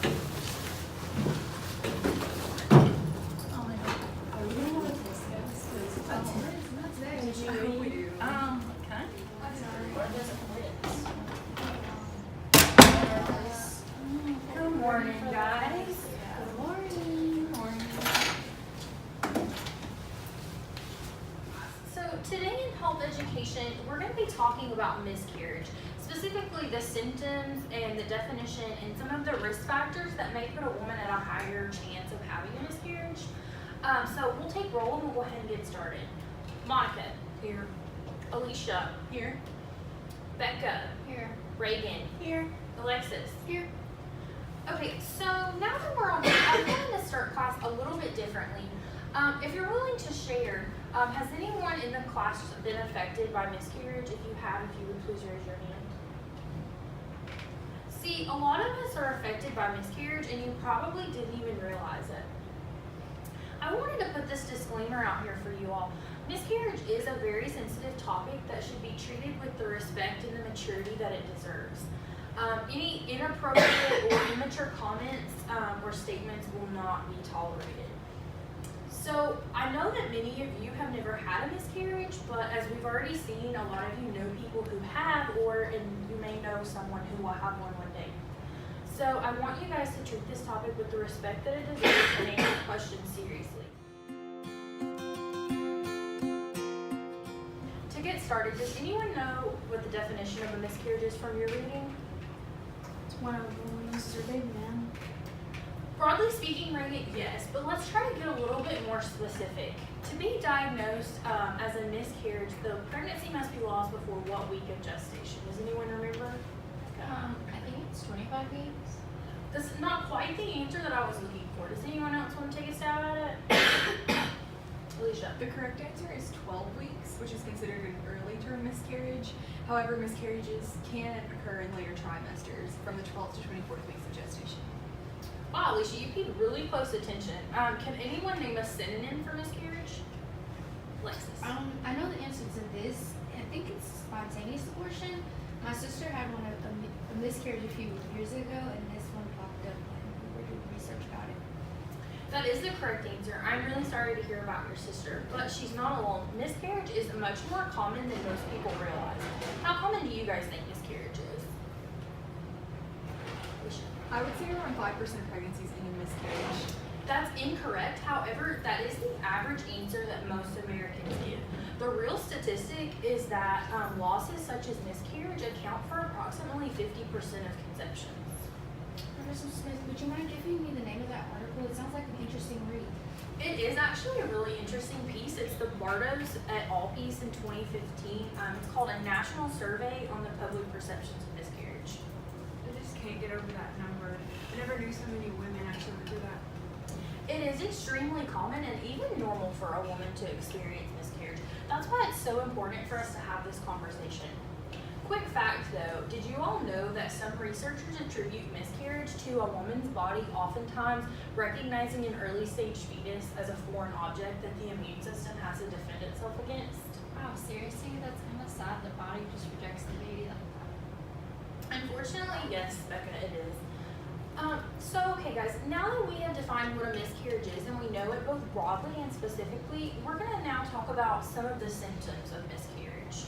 Good morning, guys. Good morning. So today in health education, we're going to be talking about miscarriage, specifically the symptoms and the definition and some of the risk factors that may put a woman at a higher chance of having a miscarriage. So we'll take roll and we'll go ahead and get started. Monica. Here. Alicia. Here. Becca. Here. Reagan. Here. Alexis. Here. Okay, so now that we're on, I'm going to start class a little bit differently. If you're willing to share, has anyone in the class been affected by miscarriage? If you have, if you would please raise your hand. See, a lot of us are affected by miscarriage and you probably didn't even realize it. I wanted to put this disclaimer out here for you all. Miscarriage is a very sensitive topic that should be treated with the respect and the maturity that it deserves. Any inappropriate or immature comments or statements will not be tolerated. So I know that many of you have never had a miscarriage, but as we've already seen, a lot of you know people who have, and you may know someone who will have one day. So I want you guys to treat this topic with the respect that it deserves and answer questions seriously. To get started, does anyone know what the definition of a miscarriage is from your reading? One of them is a big man. Broadly speaking, Reagan, yes, but let's try to get a little bit more specific. To be diagnosed as a miscarriage, the pregnancy must be lost before what week of gestation? Does anyone remember? I think it's 25 weeks. That's not quite the answer that I was looking for. Does anyone else want to take a stab at it? Alicia. The correct answer is 12 weeks, which is considered an early term miscarriage. However, miscarriages can occur in later trimesters from the 12th to 24th weeks of gestation. Wow, Alicia, you paid really close attention. Can anyone name a synonym for miscarriage? Alexis. I know the answer to this. I think it's spontaneous abortion. My sister had one a miscarriage a few years ago, and this one popped up when we were doing research about it. That is the correct answer. I'm really sorry to hear about your sister, but she's not alone. Miscarriage is much more common than most people realize. How common do you guys think miscarriage is? Alicia. I would say around 5% of pregnancies end in miscarriage. That's incorrect. However, that is the average answer that most Americans give. The real statistic is that losses such as miscarriage account for approximately 50% of conceptions. Professor Smith, would you mind giving me the name of that article? It sounds like an interesting read. It is actually a really interesting piece. It's the Bartos et al. Piece in 2015. It's called A National Survey on the Public Perceptions of Miscarriage. I just can't get over that number. I never knew so many women actually went through that. It is extremely common and even normal for a woman to experience miscarriage. That's why it's so important for us to have this conversation. Quick fact though, did you all know that some researchers attribute miscarriage to a woman's body oftentimes recognizing an early stage fetus as a foreign object that the immune system has to defend itself against? Wow, seriously? That's kind of sad. The body just rejects the baby like that. Unfortunately, yes, Becca, it is. Okay guys, now that we have defined what a miscarriage is and we know it both broadly and specifically, we're going to now talk about some of the symptoms of miscarriage.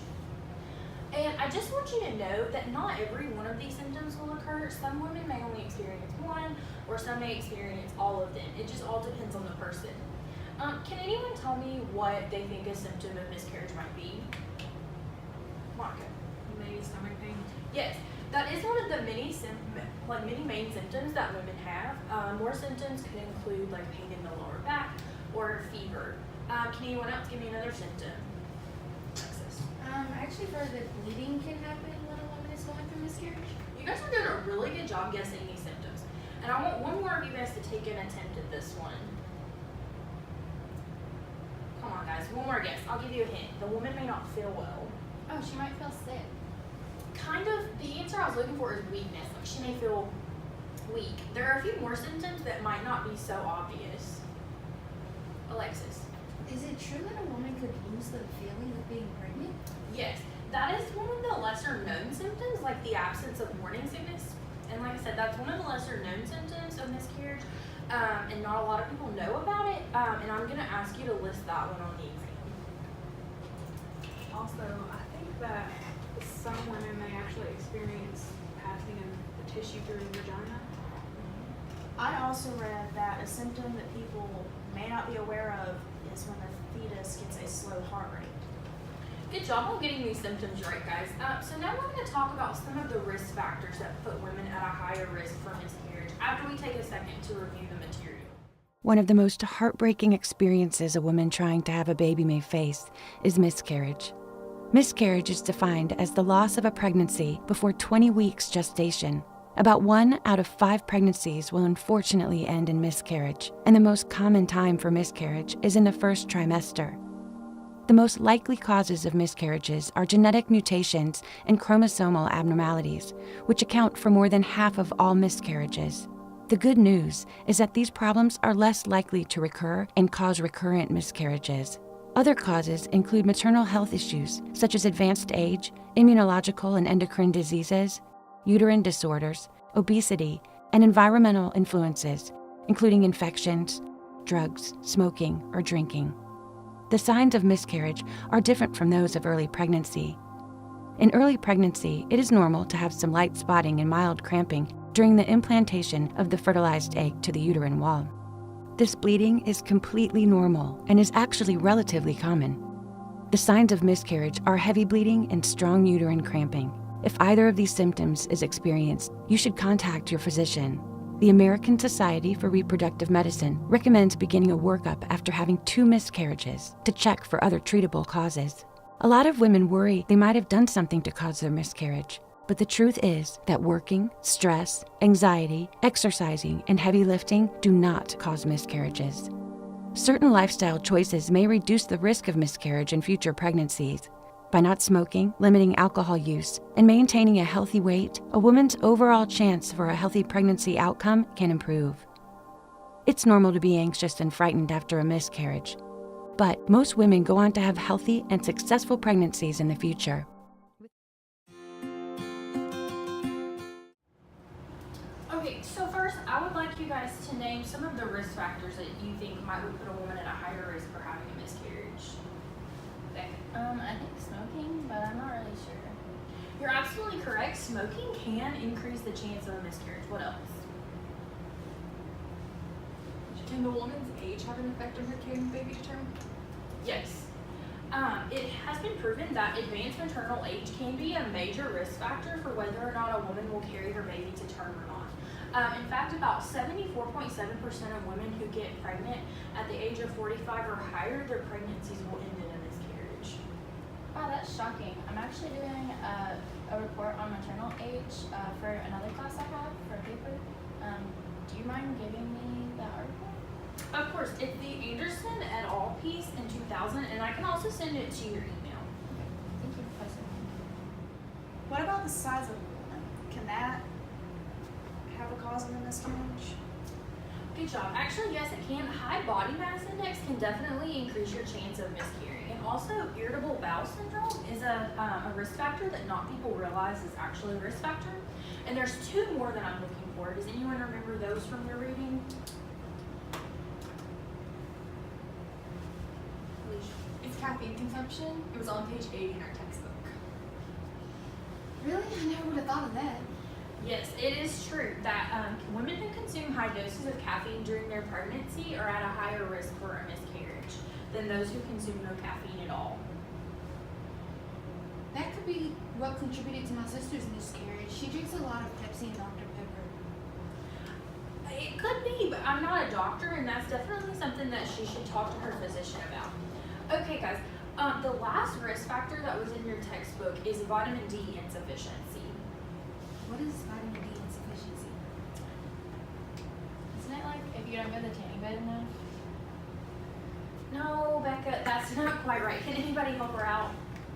And I just want you to know that not every one of these symptoms will occur. Some women may only experience one, or some may experience all of them. It just all depends on the person. Can anyone tell me what they think a symptom of miscarriage might be? Monica. Maybe stomach pain. Yes, that is one of the many main symptoms that women have. More symptoms could include like pain in the lower back or fever. Can anyone else give me another symptom? Alexis. I actually heard that bleeding can happen when a woman is going through miscarriage. You guys are doing a really good job guessing these symptoms. And I want one more of you guys to take an attempt at this one. Come on guys, one more guess. I'll give you a hint. The woman may not feel well. Oh, she might feel sick. Kind of, the answer I was looking for is weakness. Like she may feel weak. There are a few more symptoms that might not be so obvious. Alexis. Is it true that a woman could lose the feeling of being pregnant? Yes, that is one of the lesser known symptoms, like the absence of morning sickness. And like I said, that's one of the lesser known symptoms of miscarriage, and not a lot of people know about it. And I'm gonna ask you to list that one on the exam. Also, I think that some women may actually experience passing of the tissue through the vagina. I also read that a symptom that people may not be aware of is when the fetus gets a slow heart rate. Good job on getting these symptoms right, guys. So now we're going to talk about some of the risk factors that put women at a higher risk for miscarriage after we take a second to review the material. One of the most heartbreaking experiences a woman trying to have a baby may face is miscarriage. Miscarriage is defined as the loss of a pregnancy before 20 weeks gestation. About 1 out of 5 pregnancies will unfortunately end in miscarriage, and the most common time for miscarriage is in the first trimester. The most likely causes of miscarriages are genetic mutations and chromosomal abnormalities, which account for more than half of all miscarriages. The good news is that these problems are less likely to recur and cause recurrent miscarriages. Other causes include maternal health issues, such as advanced age, immunological and endocrine diseases, uterine disorders, obesity, and environmental influences, including infections, drugs, smoking, or drinking. The signs of miscarriage are different from those of early pregnancy. In early pregnancy, it is normal to have some light spotting and mild cramping during the implantation of the fertilized egg to the uterine wall. This bleeding is completely normal and is actually relatively common. The signs of miscarriage are heavy bleeding and strong uterine cramping. If either of these symptoms is experienced, you should contact your physician. The American Society for Reproductive Medicine recommends beginning a workup after having 2 miscarriages to check for other treatable causes. A lot of women worry they might have done something to cause their miscarriage, but the truth is that working, stress, anxiety, exercising, and heavy lifting do not cause miscarriages. Certain lifestyle choices may reduce the risk of miscarriage in future pregnancies. By not smoking, limiting alcohol use, and maintaining a healthy weight, a woman's overall chance for a healthy pregnancy outcome can improve. It's normal to be anxious and frightened after a miscarriage, but most women go on to have healthy and successful pregnancies in the future. Okay, so first, I would like you guys to name some of the risk factors that you think might would put a woman at a higher risk for having a miscarriage. I think smoking, but I'm not really sure. You're absolutely correct. Smoking can increase the chance of a miscarriage. What else? Can the woman's age have an effect on her carrying baby to term? Yes. It has been proven that advanced maternal age can be a major risk factor for whether or not a woman will carry her baby to term or not. In fact, about 74.7% of women who get pregnant at the age of 45 or higher, their pregnancies will end in a miscarriage. Wow, that's shocking. I'm actually doing a report on maternal age for another class I have for a paper. Do you mind giving me that article? Of course, it's the Anderson et al. Piece in 2000, and I can also send it to your email. Thank you, Professor. What about the size of a woman? Can that have a cause of a miscarriage? Good job. Actually, yes, it can. High body mass index can definitely increase your chance of miscarrying. And also, irritable bowel syndrome is a risk factor that not people realize is actually a risk factor. And there's 2 more that I'm looking for. Does anyone remember those from your reading? It's caffeine consumption. It was on page 80 in our textbook. Really? I never would have thought of that. Yes, it is true that women who consume high doses of caffeine during their pregnancy are at a higher risk for a miscarriage than those who consume no caffeine at all. That could be what contributed to my sister's miscarriage. She drinks a lot of Pepsi and Dr. Pepper. It could be, but I'm not a doctor, and that's definitely something that she should talk to her physician about. Okay, guys, the last risk factor that was in your textbook is vitamin D insufficiency. What is vitamin D insufficiency? Isn't it like if you don't go to the tanning bed enough? No, Becca, that's not quite right. Can anybody help her out?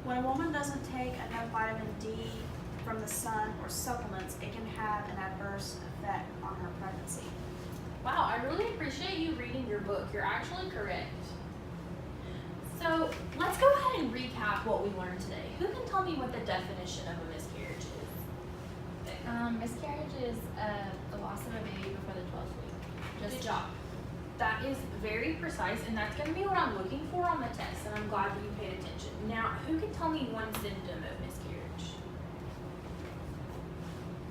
When a woman doesn't take enough vitamin D from the sun or supplements, it can have an adverse effect on her pregnancy. Wow, I really appreciate you reading your book. You're actually correct. So let's go ahead and recap what we learned today. Who can tell me what the definition of a miscarriage is? Becca. Miscarriage is the loss of a baby before the 12th week. Good job. That is very precise, and that's going to be what I'm looking for on the test, and I'm glad that you paid attention. Now, who can tell me one symptom of miscarriage?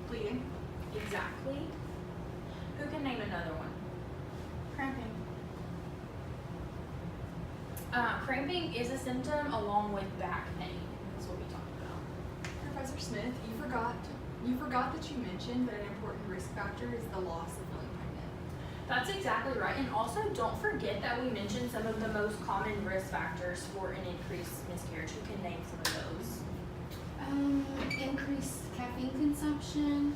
Bleeding. Exactly. Who can name another one? Cramping. Cramping is a symptom along with back pain. That's what we talked about. Professor Smith, you forgot that you mentioned that an important risk factor is the loss of feeling pregnant. That's exactly right. And also, don't forget that we mentioned some of the most common risk factors for an increased miscarriage. Who can name some of those? Increased caffeine consumption,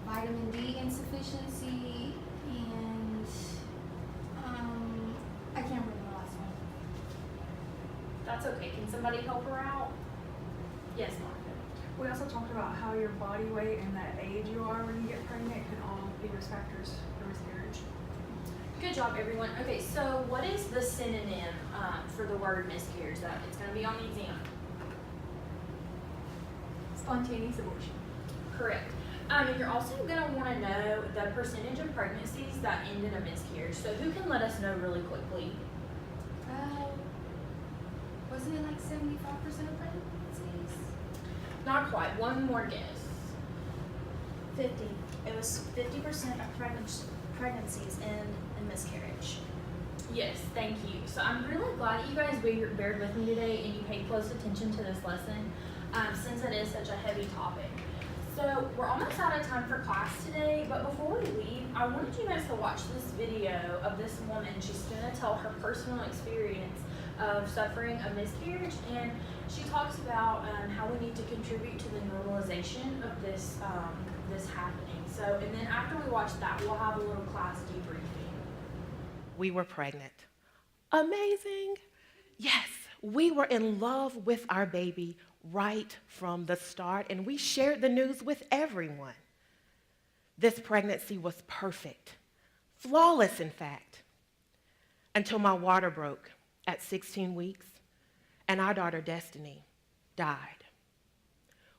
vitamin D insufficiency, and I can't remember the last one. That's okay. Can somebody help her out? Yes, Monica. We also talked about how your body weight and that age you are when you get pregnant can all be risk factors for miscarriage. Good job, everyone. Okay, so what is the synonym for the word miscarriage? That it's going to be on the exam. Spontaneous abortion. Correct. And you're also going to want to know the percentage of pregnancies that end in a miscarriage. So who can let us know really quickly? Wasn't it like 75% of pregnancies? Not quite. One more guess. 50. It was 50% of pregnancies end in miscarriage. Yes, thank you. So I'm really glad that you guys bared with me today and you paid close attention to this lesson since it is such a heavy topic. So we're almost out of time for class today, but before we leave, I wanted you guys to watch this video of this woman. She's going to tell her personal experience of suffering a miscarriage, and she talks about how we need to contribute to the normalization of this happening. So, and then after we watch that, we'll have a little class debriefing. We were pregnant. Amazing. Yes, we were in love with our baby right from the start, and we shared the news with everyone. This pregnancy was perfect, flawless, in fact, until my water broke at 16 weeks and our daughter Destiny died.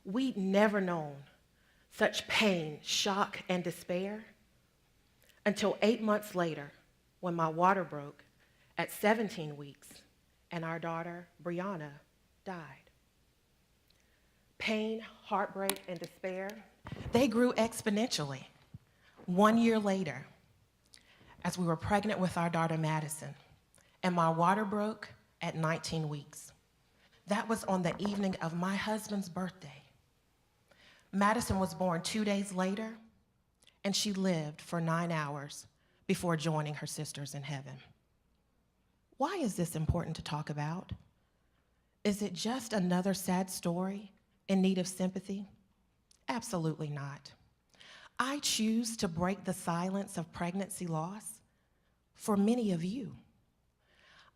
We'd never known such pain, shock, and despair until 8 months later when my water broke at 17 weeks and our daughter Brianna died. Pain, heartbreak, and despair, they grew exponentially. 1 year later, as we were pregnant with our daughter Madison, and my water broke at 19 weeks. That was on the evening of my husband's birthday. Madison was born 2 days later, and she lived for 9 hours before joining her sisters in heaven. Why is this important to talk about? Is it just another sad story in need of sympathy? Absolutely not. I choose to break the silence of pregnancy loss for many of you.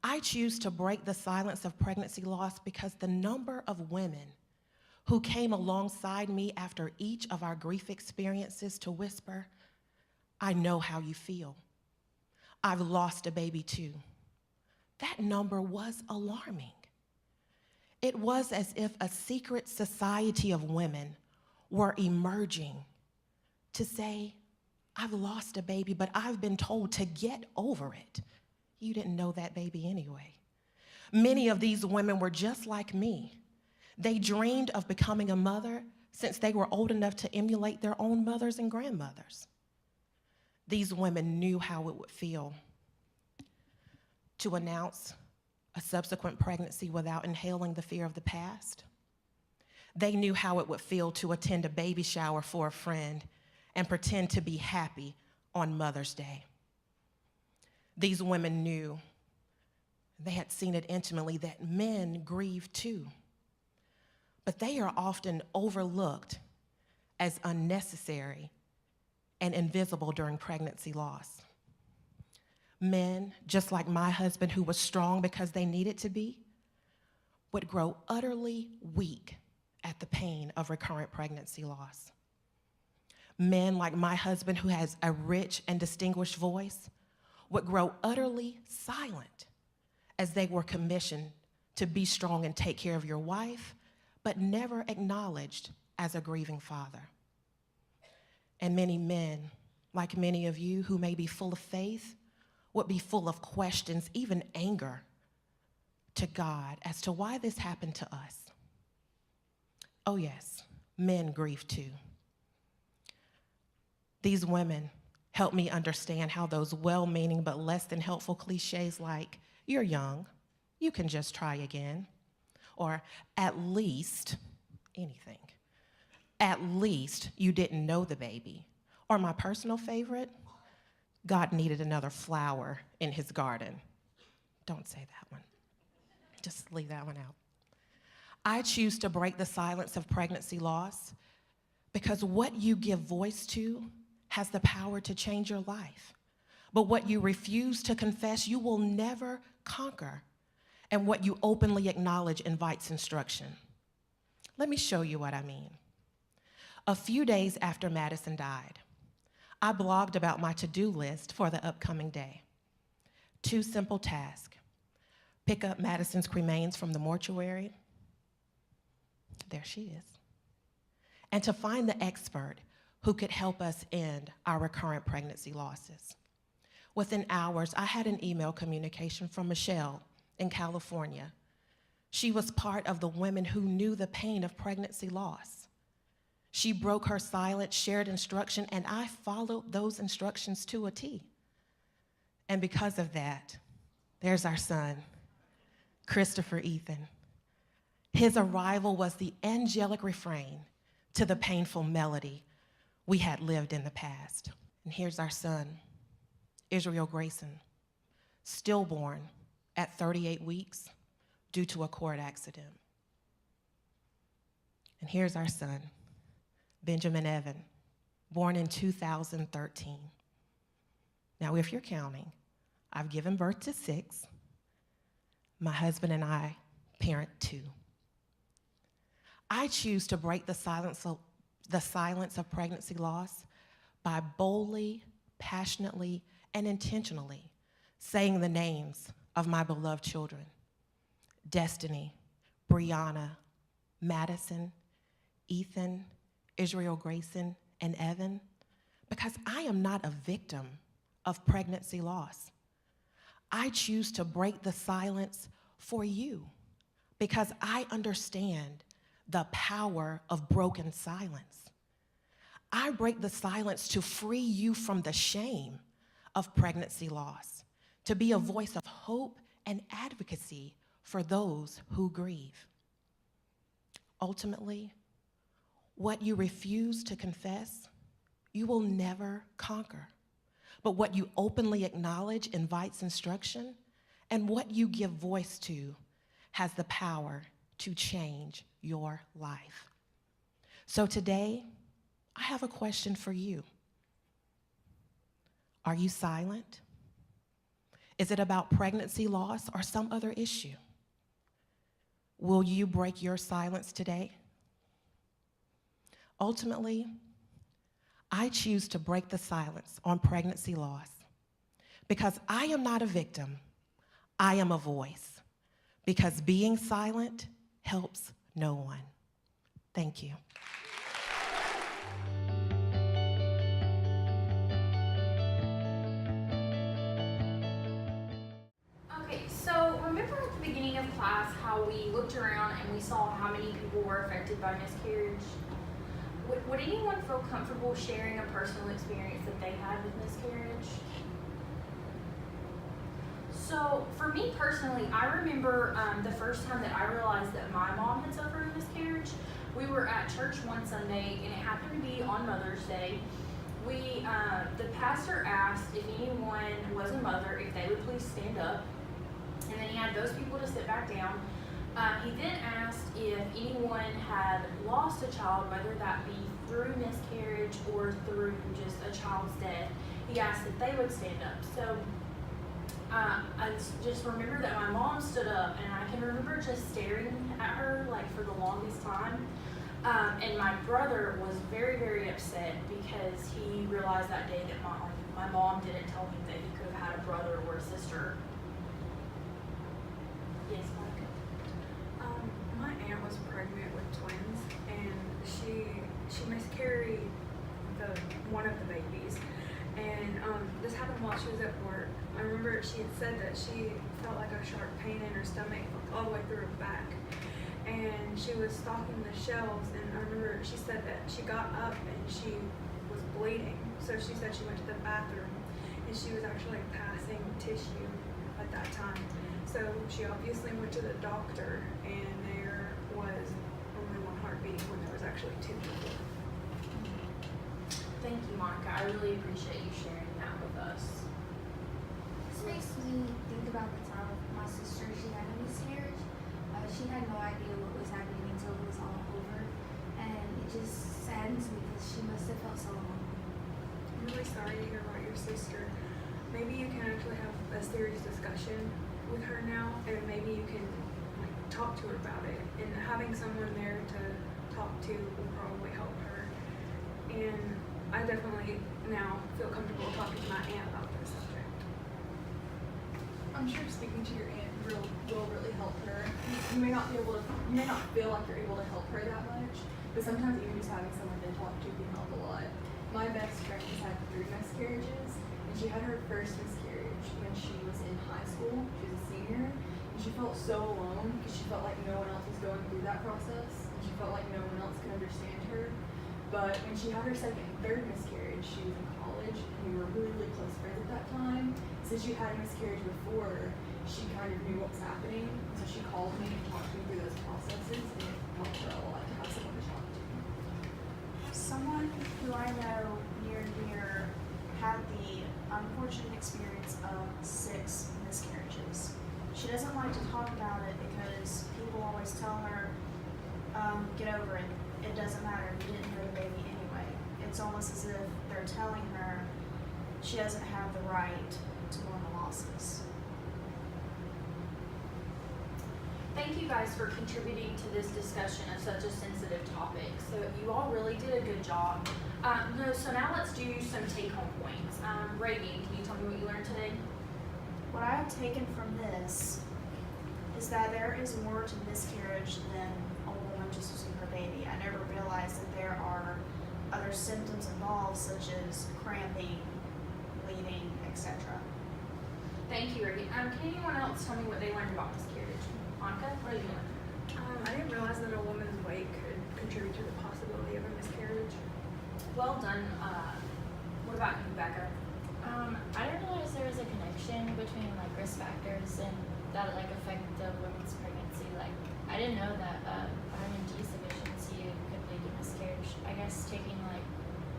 I choose to break the silence of pregnancy loss because the number of women who came alongside me after each of our grief experiences to whisper, I know how you feel. I've lost a baby too. That number was alarming. It was as if a secret society of women were emerging to say, I've lost a baby, but I've been told to get over it. You didn't know that baby anyway. Many of these women were just like me. They dreamed of becoming a mother since they were old enough to emulate their own mothers and grandmothers. These women knew how it would feel to announce a subsequent pregnancy without inhaling the fear of the past. They knew how it would feel to attend a baby shower for a friend and pretend to be happy on Mother's Day. These women knew, they had seen it intimately, that men grieve too. But they are often overlooked as unnecessary and invisible during pregnancy loss. Men, just like my husband, who was strong because they needed to be, would grow utterly weak at the pain of recurrent pregnancy loss. Men like my husband, who has a rich and distinguished voice, would grow utterly silent as they were commissioned to be strong and take care of your wife, but never acknowledged as a grieving father. And many men, like many of you who may be full of faith, would be full of questions, even anger to God as to why this happened to us. Oh yes, men grieve too. These women help me understand how those well-meaning but less than helpful cliches like, you're young, you can just try again, or at least, anything, at least you didn't know the baby, or my personal favorite, God needed another flower in his garden. Don't say that one. Just leave that one out. I choose to break the silence of pregnancy loss because what you give voice to has the power to change your life. But what you refuse to confess, you will never conquer. And what you openly acknowledge invites instruction. Let me show you what I mean. A few days after Madison died, I blogged about my to-do list for the upcoming day. 2 simple tasks. Pick up Madison's cremains from the mortuary. There she is. And to find the expert who could help us end our recurrent pregnancy losses. Within hours, I had an email communication from Michelle in California. She was part of the women who knew the pain of pregnancy loss. She broke her silence, shared instruction, and I followed those instructions to a T. And because of that, there's our son, Christopher Ethan. His arrival was the angelic refrain to the painful melody we had lived in the past. And here's our son, Israel Grayson, stillborn at 38 weeks due to a cord accident. And here's our son, Benjamin Evan, born in 2013. Now, if you're counting, I've given birth to 6. My husband and I parent 2. I choose to break the silence of pregnancy loss by boldly, passionately, and intentionally saying the names of my beloved children, Destiny, Brianna, Madison, Ethan, Israel Grayson, and Evan, because I am not a victim of pregnancy loss. I choose to break the silence for you because I understand the power of broken silence. I break the silence to free you from the shame of pregnancy loss, to be a voice of hope and advocacy for those who grieve. Ultimately, what you refuse to confess, you will never conquer. But what you openly acknowledge invites instruction, and what you give voice to has the power to change your life. So today, I have a question for you. Are you silent? Is it about pregnancy loss or some other issue? Will you break your silence today? Ultimately, I choose to break the silence on pregnancy loss because I am not a victim, I am a voice, because being silent helps no one. Thank you. Okay, so remember at the beginning of class how we looked around and we saw how many people were affected by miscarriage? Would anyone feel comfortable sharing a personal experience that they had with miscarriage? So for me personally, I remember the first time that I realized that my mom had suffered a miscarriage. We were at church one Sunday and it happened to be on Mother's Day. The pastor asked if anyone was a mother, if they would please stand up. And then he had those people to sit back down. He then asked if anyone had lost a child, whether that be through miscarriage or through just a child's death. He asked if they would stand up. So I just remember that my mom stood up, and I can remember just staring at her like for the longest time. And my brother was very, very upset because he realized that day that my mom didn't tell him that he could have had a brother or a sister. Yes, Mike? My aunt was pregnant with twins, and she miscarried one of the babies. And this happened while she was at work. I remember she had said that she felt like a sharp pain in her stomach all the way through her back. And she was stocking the shelves, and I remember she said that she got up and she was bleeding. So she said she went to the bathroom, and she was actually passing tissue at that time. So she obviously went to the doctor, and there was only one heartbeat when there was actually two people. Thank you, Monica. I really appreciate you sharing that with us. This makes me think about the time of my sister. She had a miscarriage. She had no idea what was happening until it was all over, and it just saddens me because she must have felt so alone. I'm really sorry to hear about your sister. Maybe you can actually have a serious discussion with her now, and maybe you can like talk to her about it. And having someone there to talk to will probably help her. And I definitely now feel comfortable talking to my aunt about this subject. I'm sure speaking to your aunt will really help her. You may not feel like you're able to help her that much, but sometimes even just having someone to talk to can help a lot. My best friend has had 3 miscarriages, and she had her first miscarriage when she was in high school. She was a senior, and she felt so alone because she felt like no one else was going through that process, and she felt like no one else could understand her. But when she had her second and third miscarriage, she was in college, and we were really, really close friends at that time. Since she had a miscarriage before, she kind of knew what was happening, so she called me and talked me through those processes, and it helped her a lot to have someone to talk to. Someone who I know near and dear had the unfortunate experience of 6 miscarriages. She doesn't like to talk about it because people always tell her, get over it. It doesn't matter. You didn't have a baby anyway. It's almost as if they're telling her she doesn't have the right to mourn the losses. Thank you guys for contributing to this discussion of such a sensitive topic. So you all really did a good job. So now let's do some take-home points. Raven, can you tell me what you learned today? What I have taken from this is that there is more to miscarriage than a woman just losing her baby. I never realized that there are other symptoms involved, such as cramping, bleeding, etc. Thank you, Raven. Can anyone else tell me what they learned about miscarriage? Monica, what did you learn? I didn't realize that a woman's weight could contribute to the possibility of a miscarriage. Well done. What about you, Becca? I didn't realize there was a connection between like risk factors and that like affect the woman's pregnancy. Like I didn't know that vitamin D deficiency could lead to miscarriage. I guess taking like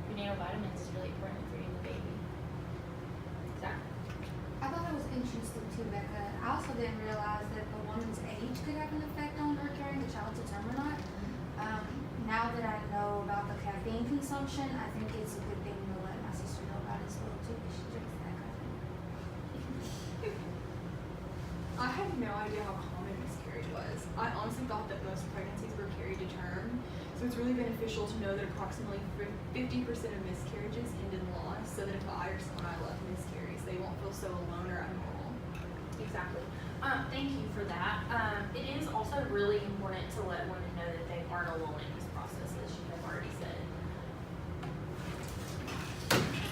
prenatal vitamins is really important for you and the baby. Exactly. I thought it was interesting too, Becca. I also didn't realize that the woman's age could have an effect on her carrying the child's term or not. Now that I know about the caffeine consumption, I think it's a good thing to let my sister know about as well too, because she drinks that caffeine. I had no idea how common miscarriage was. I honestly thought that most pregnancies were carried to term, so it's really beneficial to know that approximately 50% of miscarriages end in loss, so that if I or someone I love miscarries, they won't feel so alone or abnormal. Exactly. Thank you for that. It is also really important to let women know that they aren't alone in this process, as you have already said.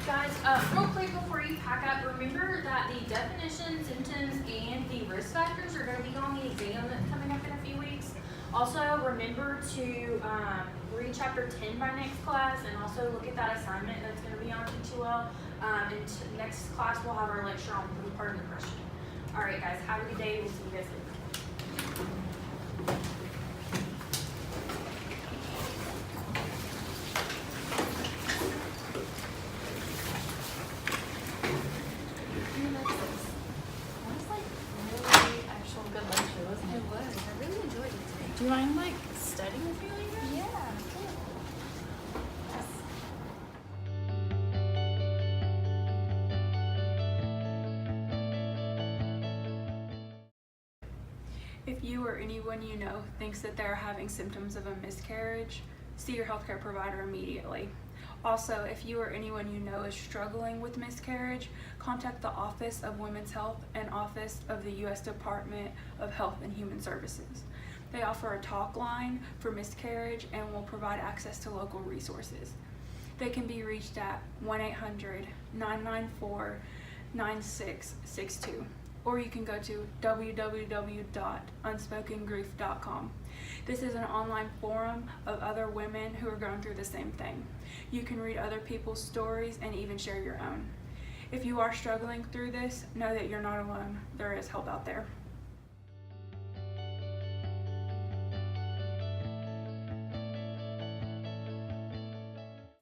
Guys, real quick before you pack up, remember that the definition, symptoms, and the risk factors are going to be on the exam that's coming up in a few weeks. Also, remember to read chapter 10 by next class, and also look at that assignment that's going to be on T2L. Next class, we'll have our lecture on part of the question. All right, guys, have a good day. We'll see you guys later. That was like really actual good lecture, wasn't it? It was. I really enjoyed it today. Do you mind like studying with me later? Yeah, cool. If you or anyone you know thinks that they're having symptoms of a miscarriage, see your healthcare provider immediately. Also, if you or anyone you know is struggling with miscarriage, contact the Office of Women's Health and Office of the U.S. Department of Health and Human Services. They offer a talk line for miscarriage and will provide access to local resources. They can be reached at 1-800-994-9662, or you can go to www.unspokengrief.com. This is an online forum of other women who are going through the same thing. You can read other people's stories and even share your own. If you are struggling through this, know that you're not alone. There is help out there.